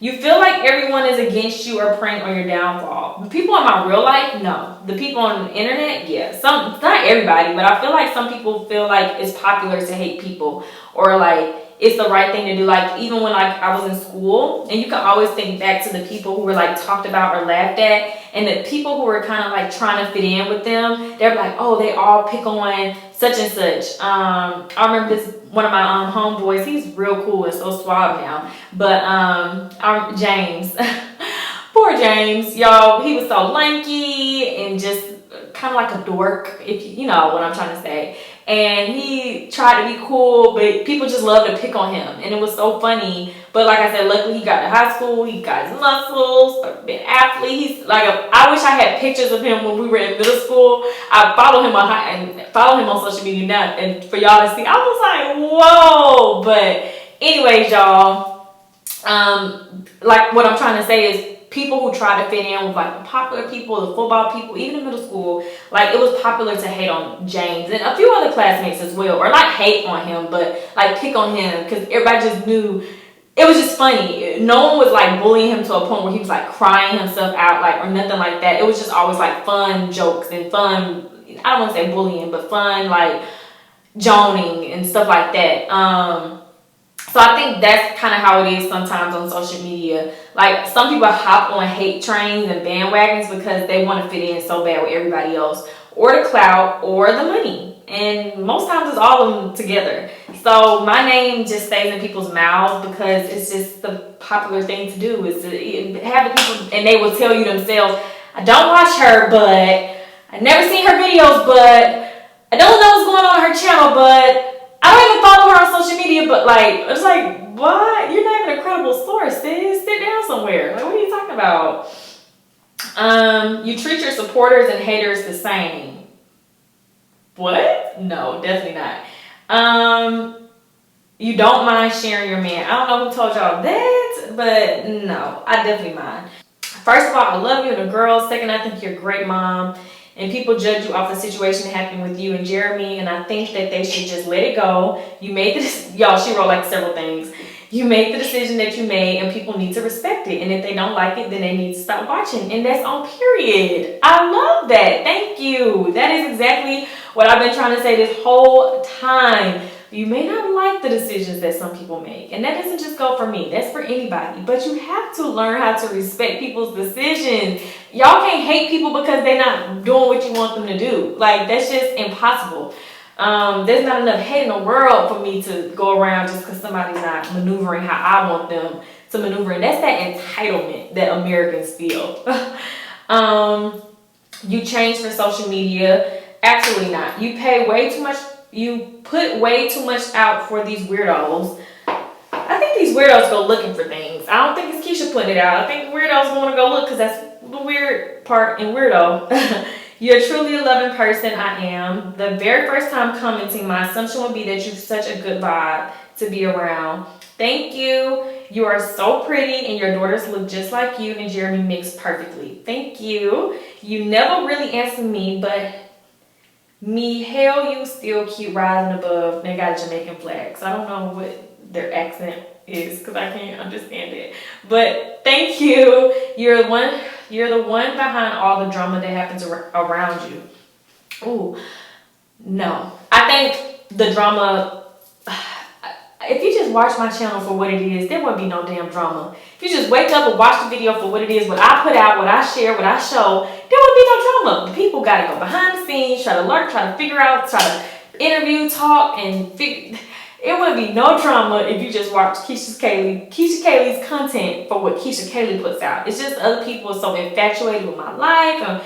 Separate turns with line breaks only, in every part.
You feel like everyone is against you or preying on your downfall. The people in my real life, no. The people on the internet, yeah. Not everybody, but I feel like some people feel like it's popular to hate people, or like it's the right thing to do. Like even when like I was in school, and you can always think back to the people who were like talked about or laughed at, and the people who were kind of like trying to fit in with them, they're like, oh, they all pick on such and such. I remember this one of my homeboys. He's real cool and so suave now, but James, poor James, y'all. He was so lanky and just kind of like a dork, if you know what I'm trying to say. And he tried to be cool, but people just love to pick on him, and it was so funny. But like I said, luckily he got to high school, he got his muscles, been athlete. He's like I wish I had pictures of him when we were in middle school. I follow him on social media now, and for y'all to see, I was like, whoa. But anyways, y'all, like what I'm trying to say is, people who try to fit in with like the popular people, the football people, even in middle school, like it was popular to hate on James and a few other classmates as well, or not hate on him, but like pick on him, because everybody just knew. It was just funny. No one was like bullying him to a point where he was like crying himself out, like, or nothing like that. It was just always like fun jokes and fun, I don't want to say bullying, but fun like joning and stuff like that. So I think that's kind of how it is sometimes on social media. Like some people hop on hate trains and bandwagons because they want to fit in so bad with everybody else, or the clout, or the money. And most times it's all of them together. So my name just stays in people's mouths because it's just the popular thing to do, is to have the people, and they will tell you themselves, I don't watch her, but I never seen her videos, but I don't know what's going on her channel, but I don't even follow her on social media. But like, it's like, what? You're not even a credible source, sis. Sit down somewhere. Like, what are you talking about? You treat your supporters and haters the same. What? No, definitely not. You don't mind sharing your man. I don't know who told y'all that, but no, I definitely mind. First of all, I love you and the girls. Second, I think you're a great mom. And people judge you off the situation happening with you and Jeremy, and I think that they should just let it go. You made this, y'all, she wrote like several things. You made the decision that you made, and people need to respect it. And if they don't like it, then they need to stop watching. And that's on period. I love that. Thank you. That is exactly what I've been trying to say this whole time. You may not like the decisions that some people make, and that doesn't just go for me, that's for anybody, but you have to learn how to respect people's decisions. Y'all can't hate people because they're not doing what you want them to do. Like, that's just impossible. There's not enough hate in the world for me to go around just because somebody's not maneuvering how I want them to maneuver, and that's that entitlement that Americans feel. You change for social media? Absolutely not. You pay way too much. You put way too much out for these weirdos. I think these weirdos go looking for things. I don't think it's Keesha putting it out. I think weirdos want to go look, because that's the weird part in weirdo. You're a truly a loving person. I am. The very first time commenting, my assumption would be that you're such a good vibe to be around. Thank you. You are so pretty, and your daughters look just like you, and Jeremy mixed perfectly. Thank you. You never really answered me, but me, hell, you still keep rising above. They got a Jamaican flag, so I don't know what their accent is because I can't understand it. But thank you. You're the one behind all the drama that happens around you. Ooh, no. I think the drama, if you just watch my channel for what it is, there wouldn't be no damn drama. If you just wake up and watch the video for what it is, what I put out, what I share, what I show, there would be no drama. People got to go behind the scenes, try to learn, try to figure out, try to interview, talk, and figure. It would be no drama if you just watch Keesha Kaylee's content for what Keesha Kaylee puts out. It's just other people are so infatuated with my life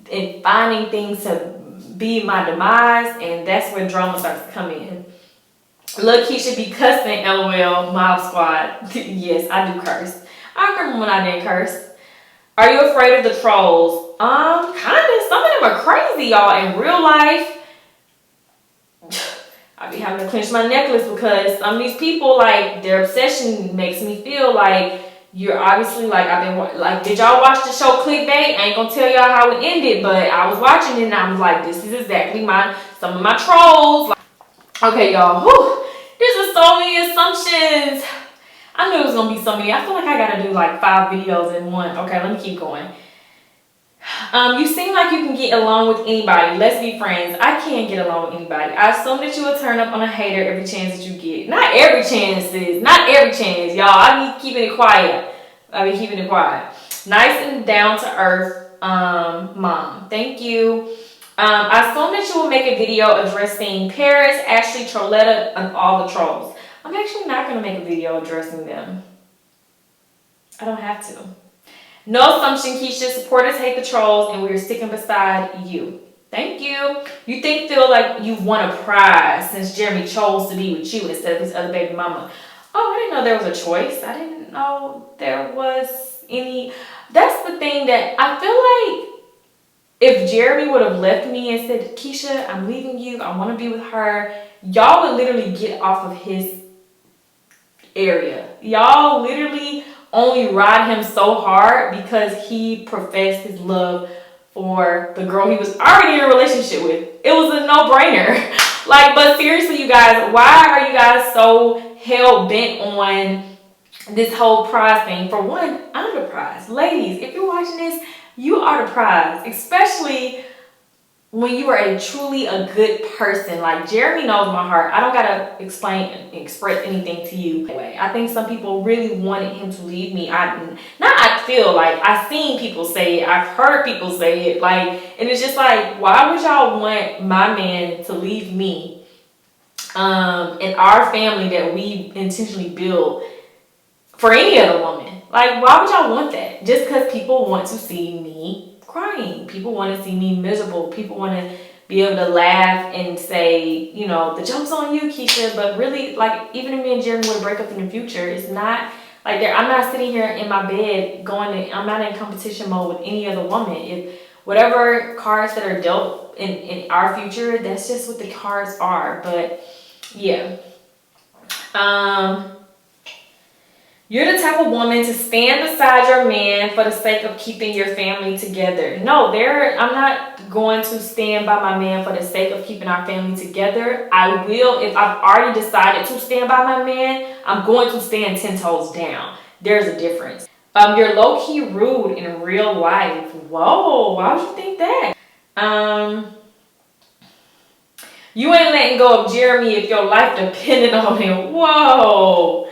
and finding things to be my demise, and that's where drama starts to come in. Look, Keesha be cussing, LOL, Mob Squad. Yes, I do curse. I remember when I didn't curse. Are you afraid of the trolls? Kind of. Some of them are crazy, y'all. In real life, I be having to clench my necklace because some of these people, like, their obsession makes me feel like you're obviously, like, did y'all watch the show Clickbait? I ain't gonna tell y'all how it ended, but I was watching it and I was like, this is exactly some of my trolls. Okay, y'all. Whew. There's just so many assumptions. I knew it was gonna be so many. I feel like I gotta do like 5 videos in one. Okay, let me keep going. You seem like you can get along with anybody. Let's be friends. I can't get along with anybody. I assume that you will turn up on a hater every chance that you get. Not every chance, sis. Not every chance, y'all. I be keeping it quiet. Nice and down to earth, mom. Thank you. I assume that you will make a video addressing Paris, Ashley, Troletta, and all the trolls. I'm actually not going to make a video addressing them. I don't have to. No assumption, Keesha. Supporters hate the trolls, and we're sticking beside you. Thank you. You feel like you won a prize since Jeremy chose to be with you instead of his other baby mama. Oh, I didn't know there was a choice. I didn't know there was any. That's the thing that I feel like if Jeremy would have left me and said, Keesha, I'm leaving you. I want to be with her. Y'all would literally get off of his area. Y'all literally only ride him so hard because he professed his love for the girl he was already in a relationship with. It was a no-brainer. Like, but seriously, you guys, why are you guys so hell-bent on this whole prize thing? For one, I'm the prize. Ladies, if you're watching this, you are the prize. Especially when you are truly a good person. Like, Jeremy knows my heart. I don't gotta express anything to you. Anyway, I think some people really wanted him to leave me. I've seen people say it. I've heard people say it. Like, and it's just like, why would y'all want my man to leave me? And our family that we intentionally built for any other woman. Like, why would y'all want that? Just because people want to see me crying. People want to see me miserable. People want to be able to laugh and say, you know, the joke's on you, Keesha. But really, like, even if me and Jeremy were to break up in the future, it's not like I'm not sitting here in my bed I'm not in competition mode with any other woman. If whatever cards that are dealt in our future, that's just what the cards are. But yeah. You're the type of woman to stand beside your man for the sake of keeping your family together. No, I'm not going to stand by my man for the sake of keeping our family together. I will, if I've already decided to stand by my man, I'm going to stand 10 toes down. There's a difference. You're low-key rude in real life. Whoa, why would you think that? You ain't letting go of Jeremy if your life depended on him. Whoa.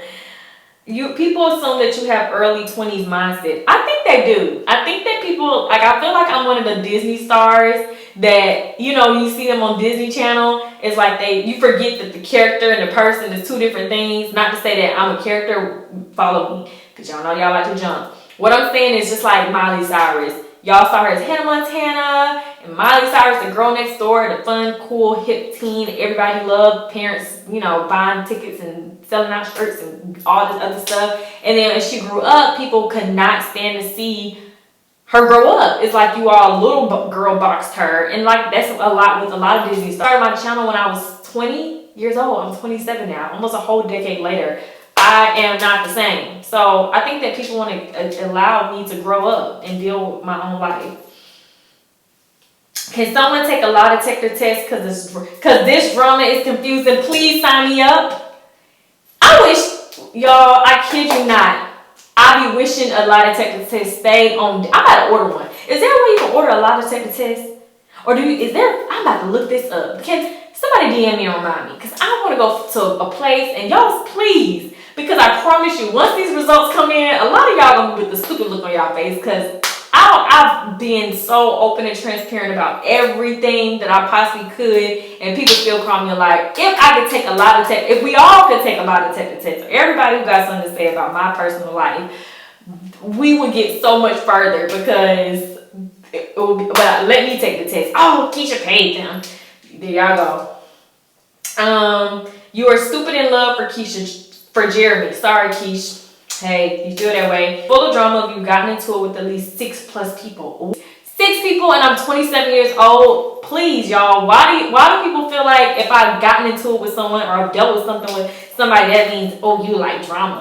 People assume that you have early 20s mindset. I think they do. I think that people, like, I feel like I'm one of the Disney stars that, you know, you see them on Disney Channel. It's like you forget that the character and the person is two different things. Not to say that I'm a character, follow me, because y'all know y'all like to jump. What I'm saying is just like Miley Cyrus. Y'all saw her as Hannah Montana, and Miley Cyrus, the girl next door, the fun, cool, hip teen everybody loved. Parents, you know, buying tickets and selling out shirts and all this other stuff. And then as she grew up, people could not stand to see her grow up. It's like you all little girl boxed her. And like that's a lot with a lot of Disney. Started my channel when I was 20 years old. I'm 27 now, almost a whole decade later. I am not the same. So I think that people want to allow me to grow up and deal with my own life. Can someone take a lie detector test because this drama is confusing? Please sign me up. I wish, y'all, I kid you not, I be wishing a lie detector test stayed on. I'm about to order one. Is there a way you can order a lie detector test? Or I'm about to look this up. Can somebody DM me and remind me? Because I want to go to a place, and y'all, please. Because I promise you, once these results come in, a lot of y'all gonna be with the stupid look on y'all face. Because I've been so open and transparent about everything that I possibly could, and people still call me like, if I could take a lie detector, if we all could take a lie detector test, everybody who got something to say about my personal life, we would get so much further because but let me take the test. Oh, Keesha paid them. There y'all go. You are stupid in love for Jeremy. Sorry, Keesha. Hey, you feel that way. Full of drama. You've gotten into it with at least 6+ people. Ooh. 6 people, and I'm 27 years old. Please, y'all. Why do people feel like if I've gotten into it with someone or I've dealt with something with somebody, that means, oh, you like drama?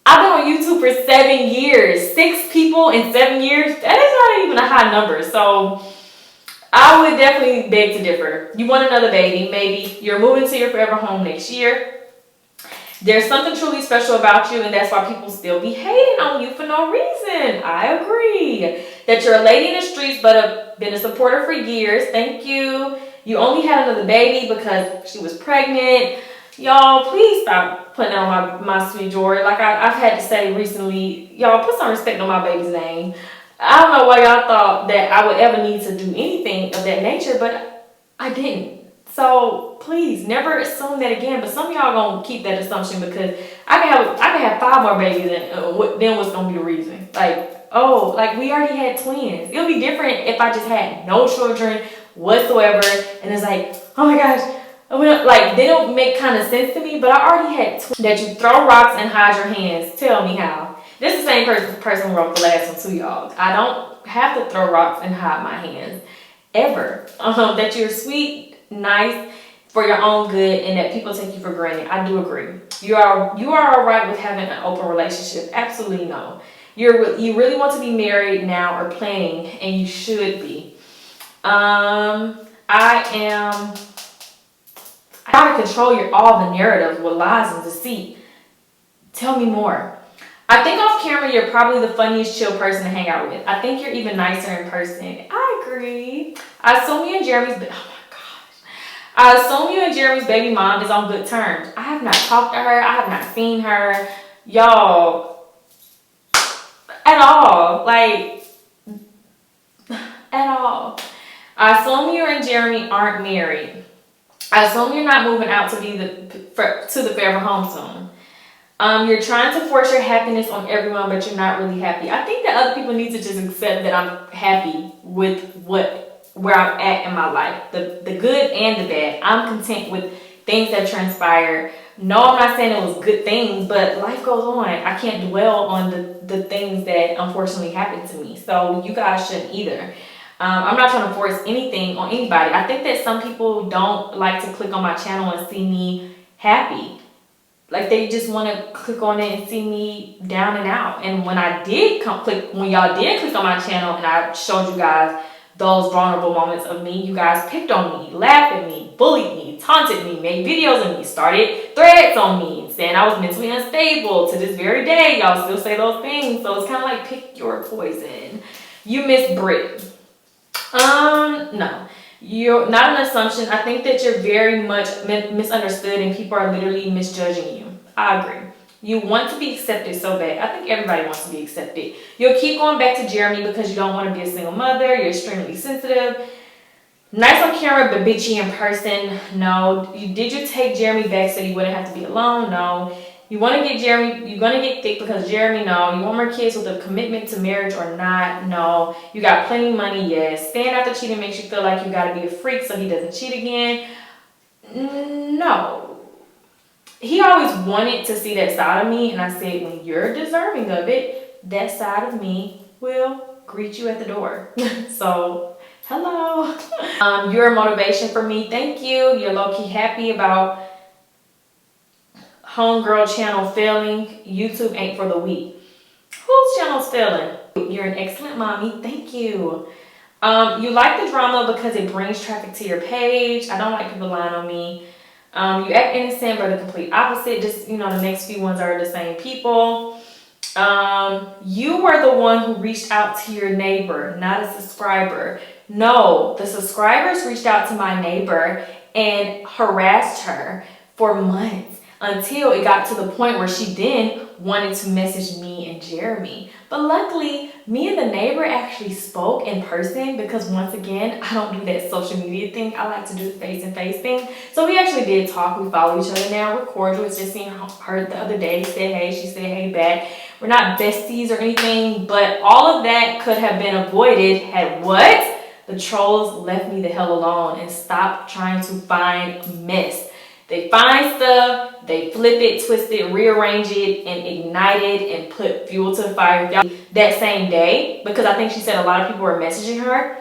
I've been on YouTube for 7 years. 6 people in 7 years? That is not even a high number. So I would definitely beg to differ. You want another baby, maybe. You're moving to your forever home next year. There's something truly special about you, and that's why people still be hating on you for no reason. I agree. That you're a lady in the streets, but have been a supporter for years. Thank you. You only had another baby because she was pregnant. Y'all, please stop putting on my sweet Jori. Like I've had to say recently, y'all put some respect on my baby's name. I don't know why y'all thought that I would ever need to do anything of that nature, but I didn't. So please never assume that again. But some of y'all gonna keep that assumption because I can have 5 more babies, and then what's gonna be the reason? Like, oh, like we already had twins. It'll be different if I just had no children whatsoever, and it's like, oh my gosh, like they don't make kind of sense to me. But I already had twins. That you throw rocks and hide your hands. Tell me how. This is the same person who wrote the last one too, y'all. I don't have to throw rocks and hide my hands ever. That you're sweet, nice, for your own good, and that people take you for granted. I do agree. You are all right with having an open relationship. Absolutely no. You really want to be married now or planning, and you should be. I gotta control all the narratives with lies and deceit. Tell me more. I think off camera you're probably the funniest chill person to hang out with. I think you're even nicer in person. I agree. I assume you and Jeremy's baby mom is on good terms. I have not talked to her. I have not seen her. Y'all. At all. Like, at all. I assume you and Jeremy aren't married. I assume you're not moving out to be the forever home soon. You're trying to force your happiness on everyone, but you're not really happy. I think that other people need to just accept that I'm happy with where I'm at in my life. The good and the bad. I'm content with things that transpire. No, I'm not saying it was good things, but life goes on. I can't dwell on the things that unfortunately happened to me. So you guys shouldn't either. I'm not trying to force anything on anybody. I think that some people don't like to click on my channel and see me happy. Like they just want to click on it and see me down and out. And when y'all did click on my channel and I showed you guys those vulnerable moments of me, you guys picked on me, laughed at me, bullied me, taunted me, made videos of me, started threads on me, saying I was mentally unstable. To this very day, y'all still say those things. So it's kind of like pick your poison. You miss Brit. No. You're not an assumption. I think that you're very much misunderstood and people are literally misjudging you. I agree. You want to be accepted so bad. I think everybody wants to be accepted. You'll keep going back to Jeremy because you don't want to be a single mother. You're extremely sensitive. Nice on camera, but bitchy in person. No. Did you take Jeremy back so you wouldn't have to be alone? No. You want to get Jeremy, you're going to get thick because Jeremy, no. You want more kids with a commitment to marriage or not? No. You got plenty of money, yes. Staying after cheating makes you feel like you got to be a freak so he doesn't cheat again? No. He always wanted to see that side of me, and I said, when you're deserving of it, that side of me will greet you at the door. So, hello. You're a motivation for me. Thank you. You're low-key happy about homegirl channel failing. YouTube ain't for the weak. Whose channel's failing? You're an excellent mommy. Thank you. You like the drama because it brings traffic to your page. I don't like people lying on me. You act innocent, but the complete opposite. Just, the next few ones are the same people. You were the one who reached out to your neighbor, not a subscriber. No, the subscribers reached out to my neighbor and harassed her for months until it got to the point where she then wanted to message me and Jeremy. But luckily, me and the neighbor actually spoke in person because once again, I don't do that social media thing. I like to do the face-to-face thing. So we actually did talk. We follow each other now. We're cordial. It's just seeing her the other day. Said hey, she said hey back. We're not besties or anything, but all of that could have been avoided had what? The trolls left me the hell alone and stopped trying to find mess. They find stuff, they flip it, twist it, rearrange it, and ignite it and put fuel to the fire that same day, because I think she said a lot of people were messaging her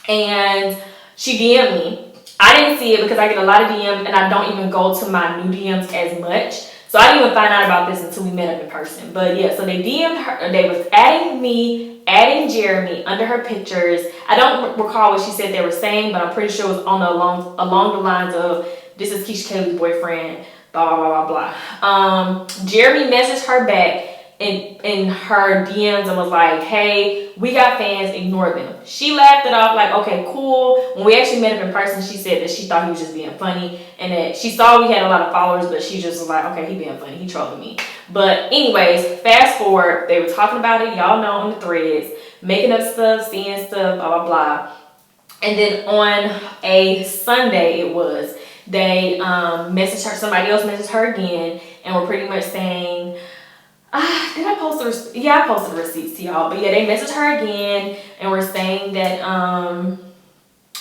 and she DM'd me. I didn't see it because I get a lot of DMs and I don't even go to my new DMs as much. So I didn't even find out about this until we met up in person. But yeah, so they DM'd her, they was adding me, adding Jeremy under her pictures. I don't recall what she said they were saying, but I'm pretty sure it was along the lines of, this is Keesha Kaylee's boyfriend. blah, blah, blah, blah. Jeremy messaged her back in her DMs and was like, hey, we got fans, ignore them. She laughed it off like, okay, cool. When we actually met up in person, she said that she thought he was just being funny and that she saw we had a lot of followers, but she just was like, okay, he being funny, he trolling me. But anyways, fast forward, they were talking about it, y'all know, on the threads, making up stuff, seeing stuff, blah, blah, blah. And then on a Sunday they messaged her, somebody else messaged her again, and were pretty much saying, did I post the receipts? Yeah, I posted the receipts to y'all. But yeah, they messaged her again and were saying that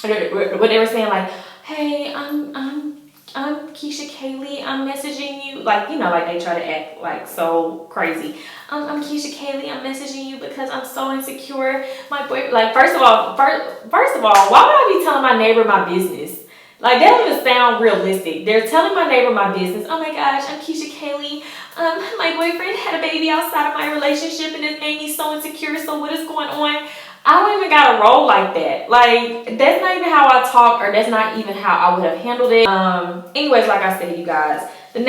what they were saying, like, hey, I'm Keesha Kaylee, I'm messaging you, like, you know, like they try to act like so crazy. I'm Keesha Kaylee, I'm messaging you because I'm so insecure. My boy, like, first of all, why would I be telling my neighbor my business? Like, that doesn't even sound realistic. They're telling my neighbor my business. Oh my gosh, I'm Keesha Kaylee. My boyfriend had a baby outside of my relationship and it made me so insecure. So what is going on? I don't even gotta roll like that. Like, that's not even how I talk, or that's not even how I would have handled it. Anyways, like I said, you guys, the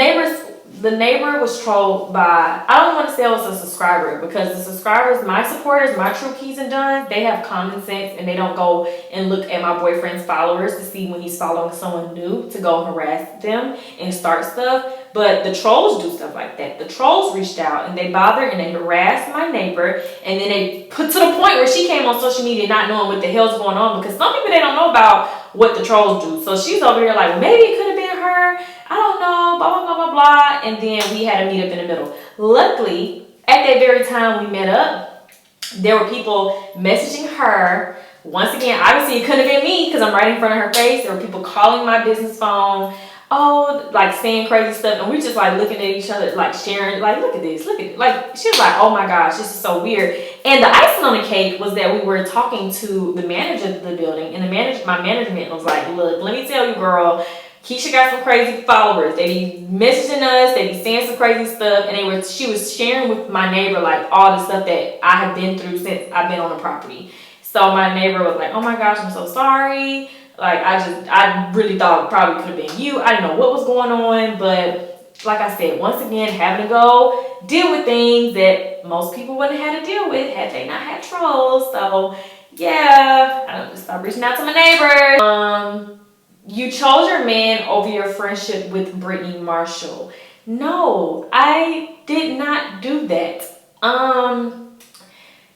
neighbor was trolled by, I don't want to say it was a subscriber, because the subscribers, my supporters, my true keys and duns, they have common sense and they don't go and look at my boyfriend's followers to see when he's following someone new to go harass them and start stuff. But the trolls do stuff like that. The trolls reached out and they bothered and they harassed my neighbor, and then they put to the point where she came on social media not knowing what the hell's going on, because some people, they don't know about what the trolls do. So she's over here like, maybe it could have been her, I don't know, blah, blah, blah, blah, blah. And then we had a meet up in the middle. Luckily, at that very time we met up, there were people messaging her. Once again, obviously it couldn't have been me because I'm right in front of her face. There were people calling my business phone, like saying crazy stuff. And we just like looking at each other, like sharing, like, look at this, look at it. Like, she was like, oh my gosh, this is so weird. And the icing on the cake was that we were talking to the manager of the building, and my management was like, look, let me tell you, girl, Keesha got some crazy followers. They be messaging us, they be saying some crazy stuff, and she was sharing with my neighbor like all the stuff that I have been through since I've been on the property. So my neighbor was like, oh my gosh, I'm so sorry. Like, I really thought it probably could have been you. I didn't know what was going on, but like I said, once again, having to go deal with things that most people wouldn't have had to deal with had they not had trolls. So yeah, I don't just stop reaching out to my neighbors. You chose your man over your friendship with Brittany Marshall. No, I did not do that. And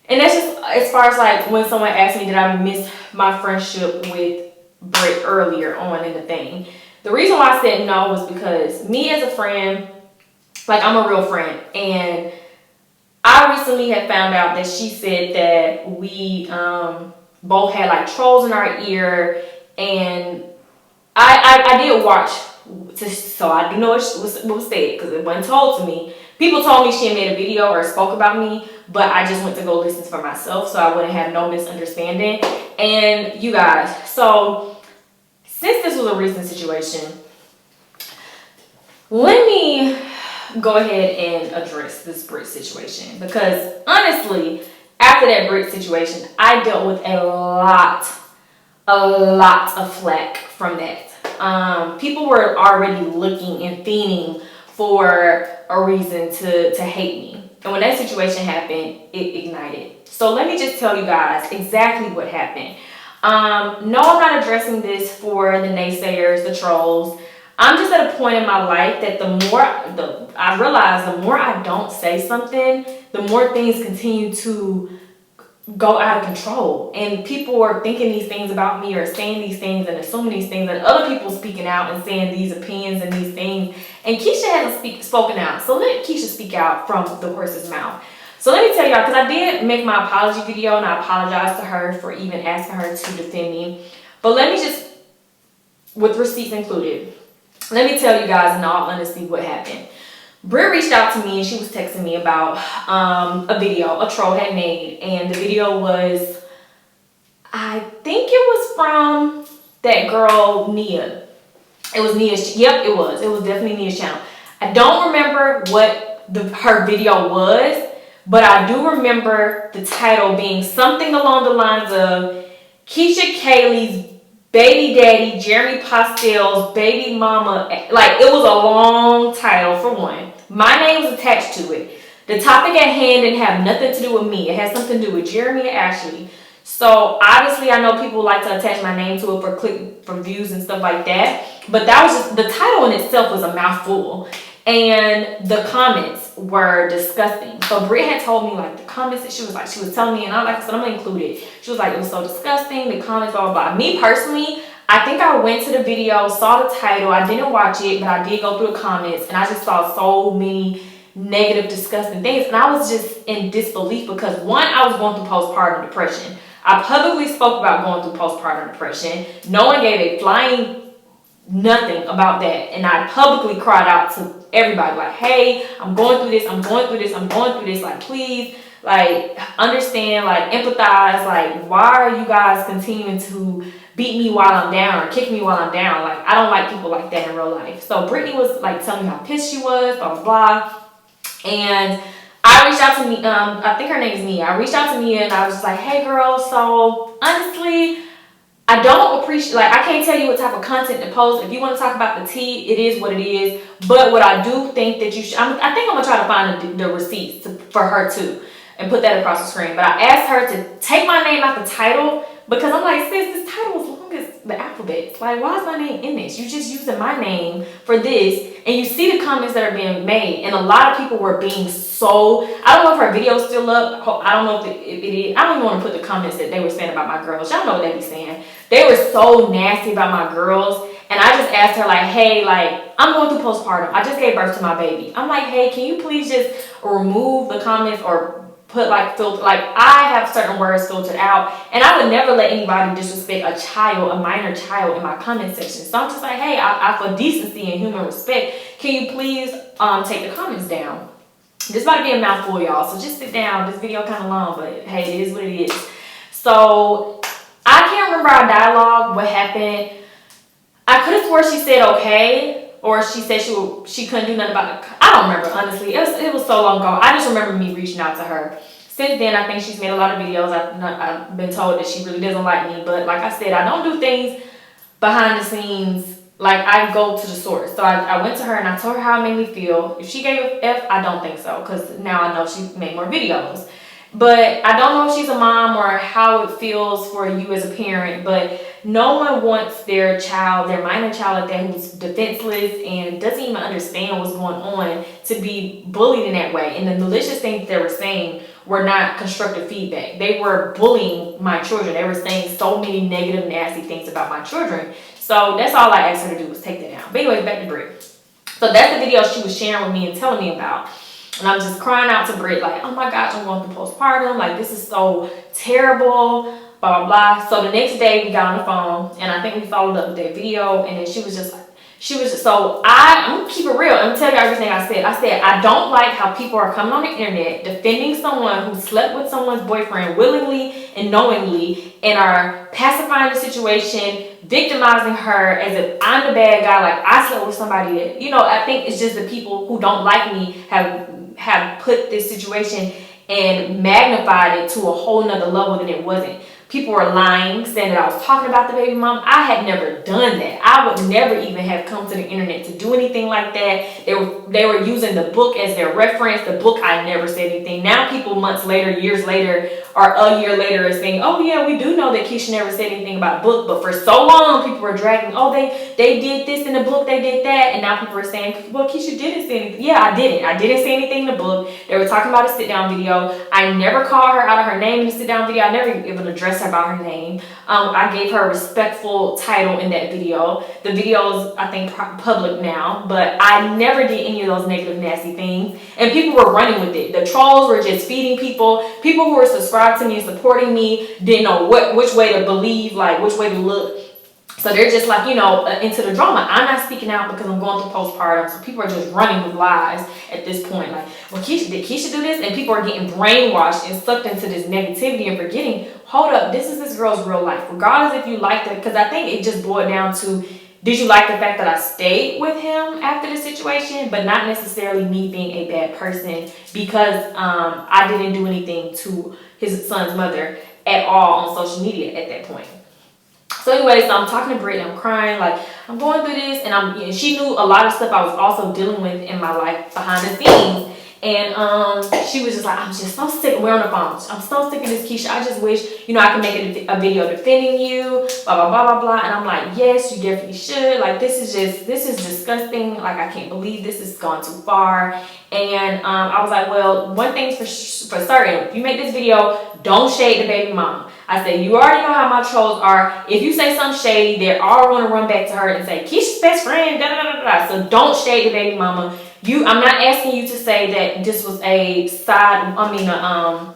that's just as far as like when someone asked me did I miss my friendship with Britt earlier on in the thing. The reason why I said no was because me as a friend, like, I'm a real friend, and I recently had found out that she said that we both had like trolls in our ear, and I did watch, so I do know what was said because it wasn't told to me. People told me she had made a video or spoke about me, but I just went to go listen for myself so I wouldn't have no misunderstanding. And you guys, so since this was a recent situation, let me go ahead and address this Brit situation, because honestly, after that Brit situation, I dealt with a lot of flack from that. People were already looking and fiending for a reason to hate me. And when that situation happened, it ignited. So let me just tell you guys exactly what happened. No, I'm not addressing this for the naysayers, the trolls. I'm just at a point in my life that I realize the more I don't say something, the more things continue to go out of control, and people are thinking these things about me or saying these things and assuming these things, and other people speaking out and saying these opinions and these things, and Keesha hasn't spoken out. So let Keesha speak out from the horse's mouth. So let me tell y'all, because I did make my apology video and I apologize to her for even asking her to defend me, but let me just, with receipts included, let me tell you guys in all honesty what happened. Britt reached out to me and she was texting me about a video a troll had made, and the video was, I think it was from that girl Nia. It was Nia's, yep, it was definitely Nia's channel. I don't remember what her video was, but I do remember the title being something along the lines of Keesha Kaylee's baby daddy, Jeremy Postell's baby mama. Like, it was a long title for one. My name was attached to it. The topic at hand didn't have nothing to do with me. It had something to do with Jeremy and Ashley. So obviously I know people like to attach my name to it for views and stuff like that. But that was just, the title in itself was a mouthful. And the comments were disgusting. So Britt had told me, like, the comments that she was telling me, and I said, I'm gonna include it. She was like, it was so disgusting, the comments, blah, blah, blah. Me personally, I think I went to the video, saw the title, I didn't watch it, but I did go through the comments, and I just saw so many negative, disgusting things. And I was just in disbelief because, one, I was going through postpartum depression. I publicly spoke about going through postpartum depression. No one gave a flying nothing about that, and I publicly cried out to everybody, like, hey, I'm going through this, I'm going through this, I'm going through this, like, please, like, understand, like, empathize, like, why are you guys continuing to beat me while I'm down or kick me while I'm down? Like, I don't like people like that in real life. So Brittany was like telling me how pissed she was, blah blah blah, and I reached out to me, I think her name is Mia. I reached out to Mia and I was just like, hey girl, so honestly, I don't appreciate, like, I can't tell you what type of content to post. If you want to talk about the tea, it is what it is. But what I do think that you should, I think I'm going to try to find the receipts for her too and put that across the screen. But I asked her to take my name out the title because I'm like, sis, this title is long as the alphabet. Like, why is my name in this? You just using my name for this. And you see the comments that are being made. And a lot of people were being so, I don't know if her video's still up. I don't know if it is. I don't even want to put the comments that they were saying about my girls. Y'all know what they be saying. They were so nasty about my girls. And I just asked her, like, hey, like, I'm going through postpartum. I just gave birth to my baby. I'm like, hey, can you please just remove the comments or put, like, filter, like, I have certain words filtered out, and I would never let anybody disrespect a child, a minor child, in my comment section. So I'm just like, hey, I for decency and human respect, can you please take the comments down? This about to be a mouthful, y'all, so just sit down. This video kind of long, but hey, it is what it is. So I can't remember our dialogue, what happened. I could have swore she said okay, or she said she couldn't do nothing about it. I don't remember, honestly. It was so long ago. I just remember me reaching out to her. Since then, I think she's made a lot of videos. I've been told that she really doesn't like me. But like I said, I don't do things behind the scenes. Like, I go to the source. So I went to her and I told her how it made me feel. If she gave a F, I don't think so. Because now I know she made more videos. But I don't know if she's a mom or how it feels for you as a parent. But no one wants their child, their minor child like that, who's defenseless and doesn't even understand what's going on, to be bullied in that way. And the malicious things they were saying were not constructive feedback. They were bullying my children. They were saying so many negative, nasty things about my children. So that's all I asked her to do was take that down. But anyways, back to Britt. So that's the video she was sharing with me and telling me about. And I'm just crying out to Britt, like, oh my gosh, I'm going through postpartum. Like, this is so terrible, blah, blah, blah. So the next day we got on the phone and I think we followed up with that video. And then she was just like, so I'm going to keep it real. I'm going to tell you everything I said. I said, I don't like how people are coming on the internet defending someone who slept with someone's boyfriend willingly and knowingly and are pacifying the situation, victimizing her as if I'm the bad guy, like I slept with somebody that, you know, I think it's just the people who don't like me have put this situation and magnified it to a whole nother level than it wasn't. People were lying, saying that I was talking about the baby mom. I had never done that. I would never even have come to the internet to do anything like that. They were using the book as their reference. The book, I never said anything. Now people months later, years later, or a year later are saying, oh yeah, we do know that Keesha never said anything about the book. But for so long, people were dragging, oh, they did this in the book, they did that. And now people are saying, well, Keesha didn't say anything. Yeah, I didn't. I didn't say anything in the book. They were talking about a sit-down video. I never called her out of her name in the sit-down video. I never even addressed her about her name. I gave her a respectful title in that video. The video is, I think, public now, but I never did any of those negative, nasty things. And people were running with it. The trolls were just feeding people. People who were subscribed to me and supporting me didn't know which way to believe, like which way to look. So they're just like, you know, into the drama. I'm not speaking out because I'm going through postpartum. So people are just running with lies at this point. Like, well, did Keesha do this? And people are getting brainwashed and sucked into this negativity and forgetting, hold up, this is this girl's real life. Regardless if you liked it, because I think it just boiled down to, did you like the fact that I stayed with him after the situation? But not necessarily me being a bad person because I didn't do anything to his son's mother at all on social media at that point. So anyways, I'm talking to Brittany, I'm crying, like, I'm going through this, and she knew a lot of stuff I was also dealing with in my life behind the scenes. And she was just like, I'm just so sick. We're on the phone. I'm so sick of this, Keesha. I just wish, you know, I could make a video defending you, blah, blah, blah, blah, blah. And I'm like, yes, you definitely should. Like, this is disgusting. Like, I can't believe this has gone too far. And I was like, well, one thing's for certain. If you make this video, don't shade the baby mama. I said, you already know how my trolls are. If you say something shady, they're all going to run back to her and say, Keisha's best friend, da, da, da, da, da. So don't shade the baby mama. I'm not asking you to say that this was a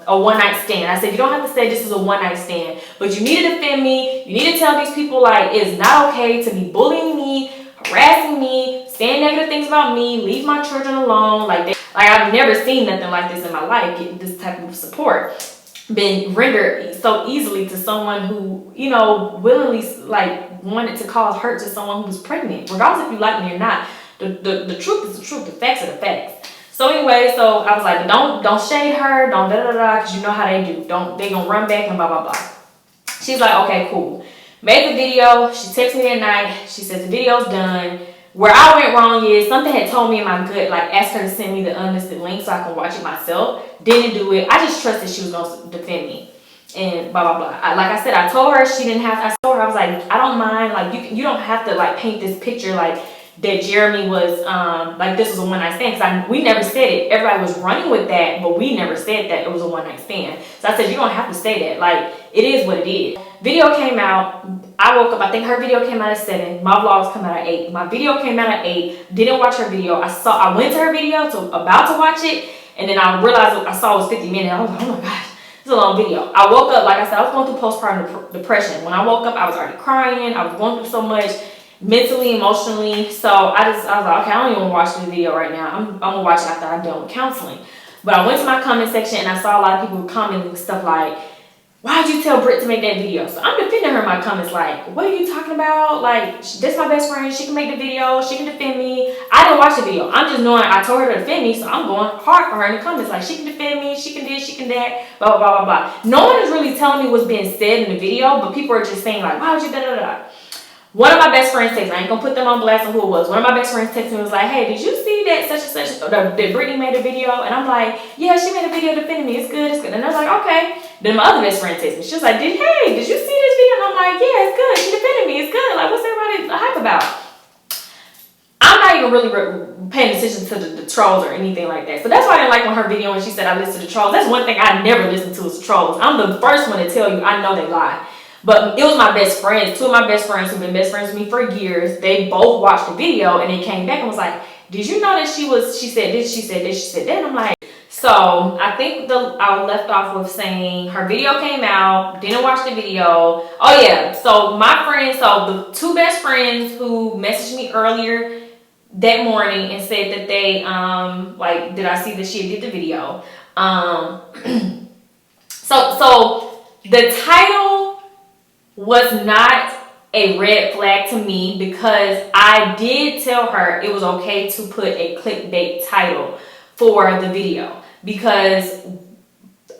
one-night stand. I said, you don't have to say this is a one-night stand, but you need to defend me. You need to tell these people, like, it's not okay to be bullying me, harassing me, saying negative things about me, leave my children alone. Like I've never seen nothing like this in my life, getting this type of support been rendered so easily to someone who, you know, willingly, like, wanted to cause hurt to someone who's pregnant, regardless if you like me or not. The truth is the truth. The facts are the facts. So anyway, so I was like, don't shade her. Don't da da da, because you know how they do. They gonna run back and blah blah blah. She's like, okay, cool. Made the video. She texted me at night. She said the video's done. Where I went wrong is something had told me in my gut, like, asked her to send me the unlisted link so I can watch it myself. Didn't do it. I just trusted she was gonna defend me and blah blah blah. Like I said, I told her she didn't have. I told her, I was like, I don't mind. Like, you don't have to, like, paint this picture like that Jeremy was like this was a one-night stand, because we never said it. Everybody was running with that, but we never said that it was a one-night stand. So I said, you don't have to say that. Like, it is what it is. Video came out. I woke up. I think her video came out at 7. My vlogs come out at 8. My video came out at 8. Didn't watch her video. I went to her video, about to watch it, and then I realized I saw it was 50 minutes. I was like, oh my gosh, it's a long video. I woke up, like I said, I was going through postpartum depression. When I woke up, I was already crying. I was going through so much, mentally, emotionally. So I was like, okay, I don't even want to watch the video right now. I'm gonna watch it after I'm done with counseling. But I went to my comment section and I saw a lot of people commenting stuff like, why'd you tell Britt to make that video? So I'm defending her in my comments, like, what are you talking about? Like, that's my best friend. She can make the video. She can defend me. I didn't watch the video. I'm just knowing I told her to defend me, so I'm going hard for her in the comments. Like, she can defend me. She can this, she can that, blah, blah, blah, blah, blah. No one is really telling me what's being said in the video, but people are just saying, like, why would you da da da? One of my best friends texted me. I ain't gonna put them on blast on who it was. One of my best friends texted me and was like, hey, did you see that such and such, that Brittany made a video? And I'm like, yeah, she made a video defending me. It's good, it's good. And I was like, okay. Then my other best friend texted me. She was like, did you see this video? And I'm like, yeah, it's good. She defended me. It's good. Like, what's everybody hype about? I'm not even really paying attention to the trolls or anything like that. So that's why I didn't like when her video when she said I listen to the trolls. That's one thing I never listen to is the trolls. I'm the first one to tell you I know they lie. But it was my best friends, 2 of my best friends who've been best friends with me for years. They both watched the video and they came back and was like, did you know that she said this, she said this, she said that? And I'm like, so I think I left off with saying her video came out, didn't watch the video. Oh yeah, so my friends, so the 2 best friends who messaged me earlier that morning and said that they, like, did I see that she did the video? So the title was not a red flag to me, because I did tell her it was okay to put a clickbait title for the video, because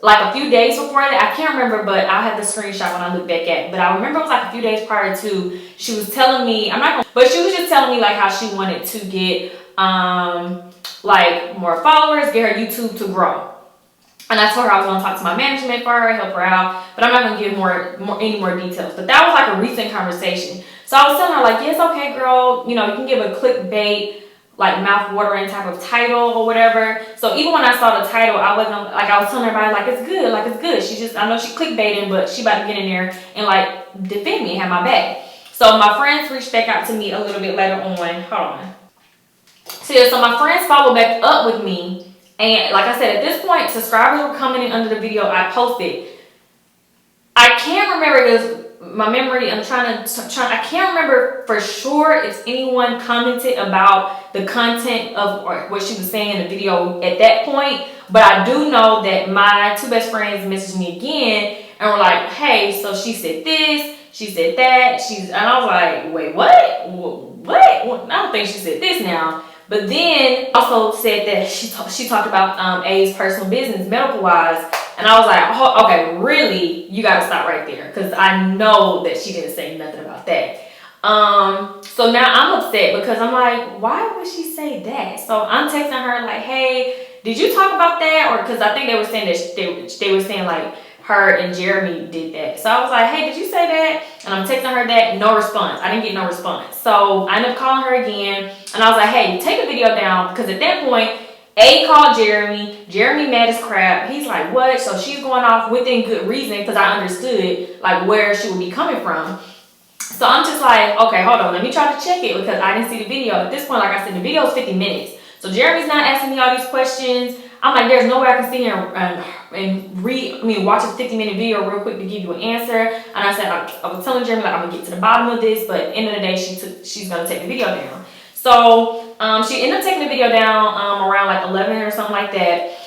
like a few days before that, I can't remember, but I'll have the screenshot when I look back at it. But I remember it was like a few days prior to, she was telling me, but she was just telling me like how she wanted to get like more followers, get her YouTube to grow. And I told her I was going to talk to my management for her, help her out. But I'm not going to give any more details. But that was like a recent conversation. So I was telling her, like, yes, okay, girl. You know, you can give a clickbait, like, mouth-watering type of title or whatever. So even when I saw the title, I was telling everybody, like, it's good. Like, it's good. I know she clickbaiting, but she about to get in there and, like, defend me and have my back. So my friends reached back out to me a little bit later on. Hold on. So, yeah, so my friends followed back up with me. And like I said, at this point, subscribers were coming in under the video I posted. I can't remember, because my memory, I can't remember for sure if anyone commented about the content of what she was saying in the video at that point. But I do know that my 2 best friends messaged me again and were like, hey, so she said this, she said that. And I was like, wait, what? What? I don't think she said this now. But then also said that she talked about A's personal business, medical wise, and I was like, oh, okay, really, you gotta stop right there, because I know that she didn't say nothing about that. So now I'm upset because I'm like, why would she say that? So I'm texting her like, hey, did you talk about that? Or because I think they were saying that they were saying like her and Jeremy did that. So I was like, hey, did you say that? And I'm texting her that, no response. I didn't get no response. So I ended up calling her again, and I was like, hey, take the video down, because at that point, A called Jeremy mad as crap. He's like, what? So she's going off within good reason, because I understood like where she would be coming from. So I'm just like, okay, hold on, let me try to check it, because I didn't see the video. At this point, like I said, the video is 50 minutes. So Jeremy's not asking me all these questions. I'm like, there's no way I can sit here and watch a 50-minute video real quick to give you an answer. And I said, I was telling Jeremy, like, I'm gonna get to the bottom of this, but at the end of the day, she's gonna take the video down. So she ended up taking the video down around like 11 or something like that.